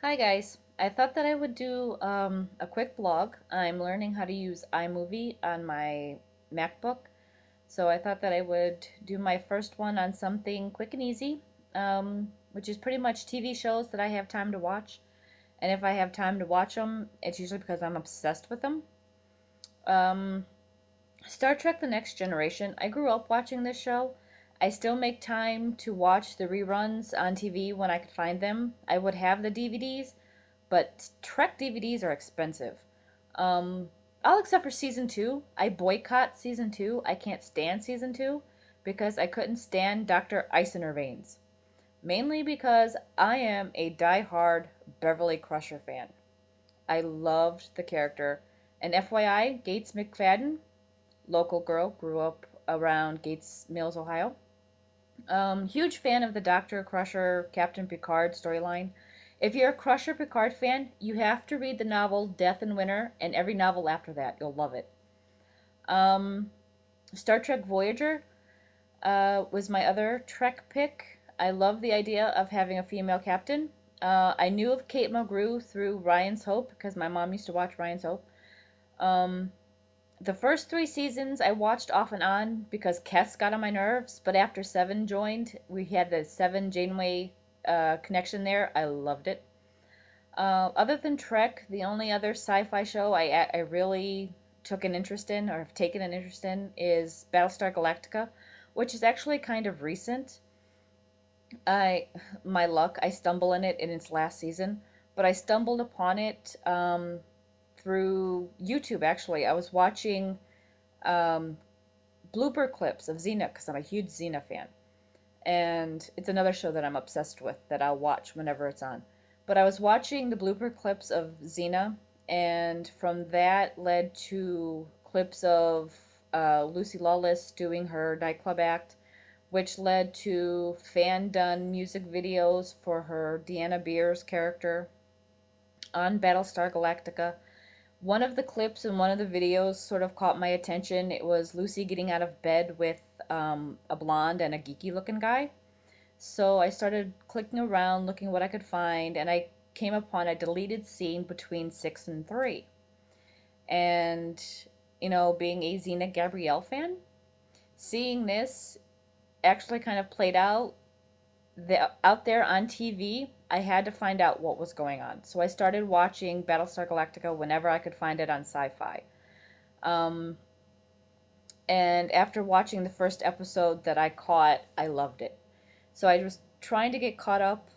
Hi guys, I thought that I would do a quick blog. I'm learning how to use iMovie on my MacBook, so I thought that I would do my first one on something quick and easy, which is pretty much TV shows that I have time to watch. And if I have time to watch them, it's usually because I'm obsessed with them. Um, Star Trek The Next Generation. I grew up watching this show. I still make time to watch the reruns on TV when I could find them. I would have the DVDs, but Trek DVDs are expensive. Um, all except for season two. I boycott season two. I can't stand season two because I couldn't stand Dr. Ice in her veins. Mainly because I am a die-hard Beverly Crusher fan. I loved the character. And FYI, Gates McFadden, local girl, grew up around Gates Mills, Ohio. Huge fan of the Dr. Crusher Captain Picard storyline. If you're a Crusher Picard fan, you have to read the novel Death in Winter and every novel after that. You'll love it. Um, Star Trek Voyager was my other Trek pick. I love the idea of having a female captain. I knew of Kate Mulgrew through Ryan's Hope because my mom used to watch Ryan's Hope. Um, the first three seasons I watched off and on because Kess got on my nerves, but after Seven joined, we had the Seven Janeway connection there. I loved it. Other than Trek, the only other sci-fi show I really took an interest in or have taken an interest in is Battlestar Galactica, which is actually kind of recent. I my luck, I stumble in it in its last season, but I stumbled upon it through YouTube. Actually, I was watching um, blooper clips of Xena because I'm a huge Xena fan, and it's another show that I'm obsessed with that I'll watch whenever it's on. But I was watching the blooper clips of Xena, and from that led to clips of Lucy Lawless doing her nightclub act, which led to fan done music videos for her Deanna Beers character on Battlestar Galactica. One of the clips in one of the videos sort of caught my attention. It was Lucy getting out of bed with a blonde and a geeky looking guy. So I started clicking around, looking what I could find, and I came upon a deleted scene between 6 and 3. And, being a Xena Gabrielle fan, seeing this actually kind of played out there on TV. I had to find out what was going on. So I started watching Battlestar Galactica whenever I could find it on Sci-Fi. Um, and after watching the first episode that I caught, I loved it. So I was trying to get caught up.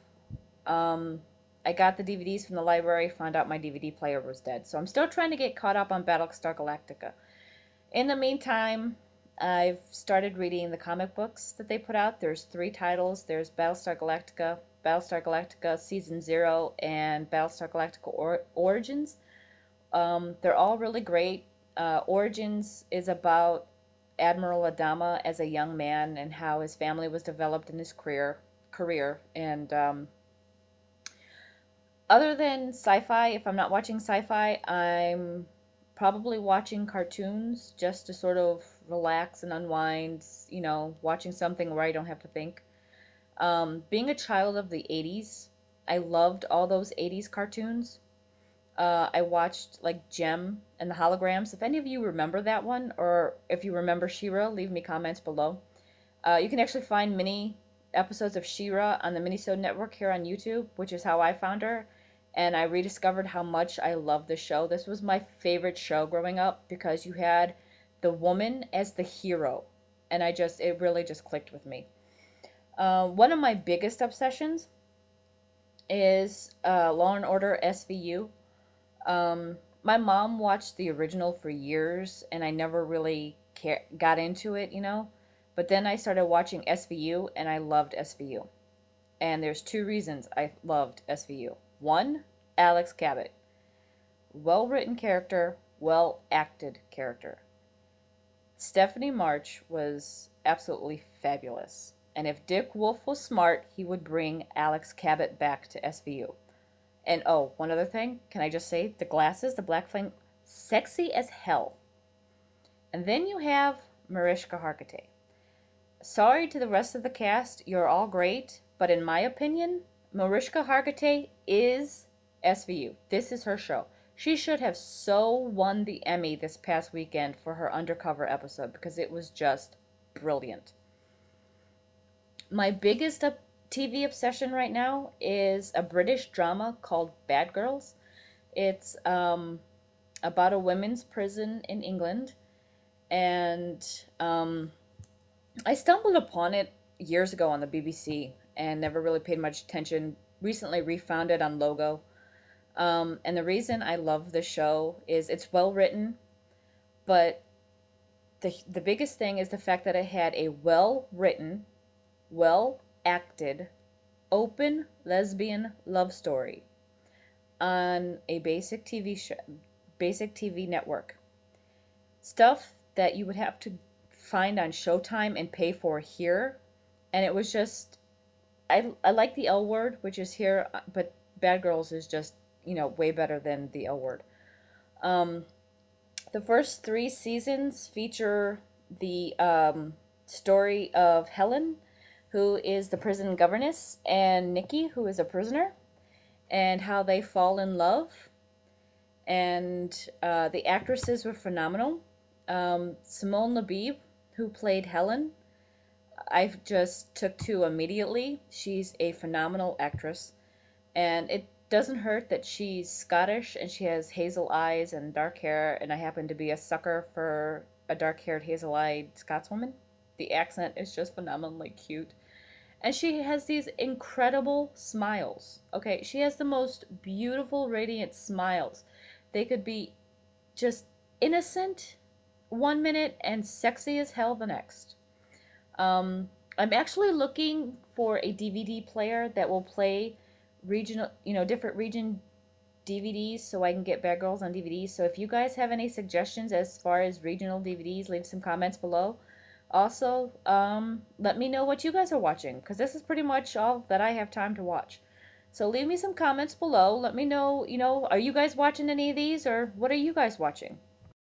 I got the DVDs from the library, found out my DVD player was dead. So I'm still trying to get caught up on Battlestar Galactica. In the meantime, I've started reading the comic books that they put out. There's three titles. There's Battlestar Galactica Season 0, and Battlestar Galactica Origins. They're all really great. Origins is about Admiral Adama as a young man and how his family was developed in his career. And other than sci-fi, if I'm not watching sci-fi, I'm probably watching cartoons just to sort of relax and unwind, watching something where I don't have to think. Being a child of the 80s, I loved all those 80s cartoons. I watched like Gem and the Holograms. If any of you remember that one, or if you remember She-Ra, leave me comments below. You can actually find mini episodes of She-Ra on the Minisode Network here on YouTube, which is how I found her. And I rediscovered how much I love the show. This was my favorite show growing up because you had the woman as the hero. And it really just clicked with me. One of my biggest obsessions is Law and Order SVU. My mom watched the original for years, and I never really got into it, But then I started watching SVU, and I loved SVU. And there's two reasons I loved SVU. One, Alex Cabot. Well-written character, well-acted character. Stephanie March was absolutely fabulous. And if Dick Wolf was smart, he would bring Alex Cabot back to SVU. And oh, one other thing, can I just say, the glasses, the black flame, sexy as hell. And then you have Mariska Hargitay. Sorry to the rest of the cast, you're all great, but in my opinion, Mariska Hargitay is SVU. This is her show. She should have so won the Emmy this past weekend for her undercover episode because it was just brilliant. My biggest TV obsession right now is a British drama called Bad Girls. It's about a women's prison in England, and I stumbled upon it years ago on the BBC and never really paid much attention. Recently refound it on Logo. And the reason I love the show is it's well written, but the biggest thing is the fact that it had a well written, well acted, open lesbian love story on a basic TV show, basic TV network. Stuff that you would have to find on Showtime and pay for here, and it was just I like the L Word, which is here, but Bad Girls is just, you know, way better than the L Word. The first 3 seasons feature the story of Helen, who is the prison governess, and Nikki, who is a prisoner, and how they fall in love. And the actresses were phenomenal. Simone Labib, who played Helen, I just took to immediately. She's a phenomenal actress, and it doesn't hurt that she's Scottish and she has hazel eyes and dark hair, and I happen to be a sucker for a dark-haired, hazel-eyed Scotswoman. The accent is just phenomenally cute. And she has these incredible smiles. Okay, she has the most beautiful, radiant smiles. They could be just innocent one minute and sexy as hell the next. I'm actually looking for a DVD player that will play regional, different region DVDs so I can get Bad Girls on DVDs. So if you guys have any suggestions as far as regional DVDs, leave some comments below. Also, let me know what you guys are watching, because this is pretty much all that I have time to watch. So leave me some comments below. Let me know, are you guys watching any of these, or what are you guys watching?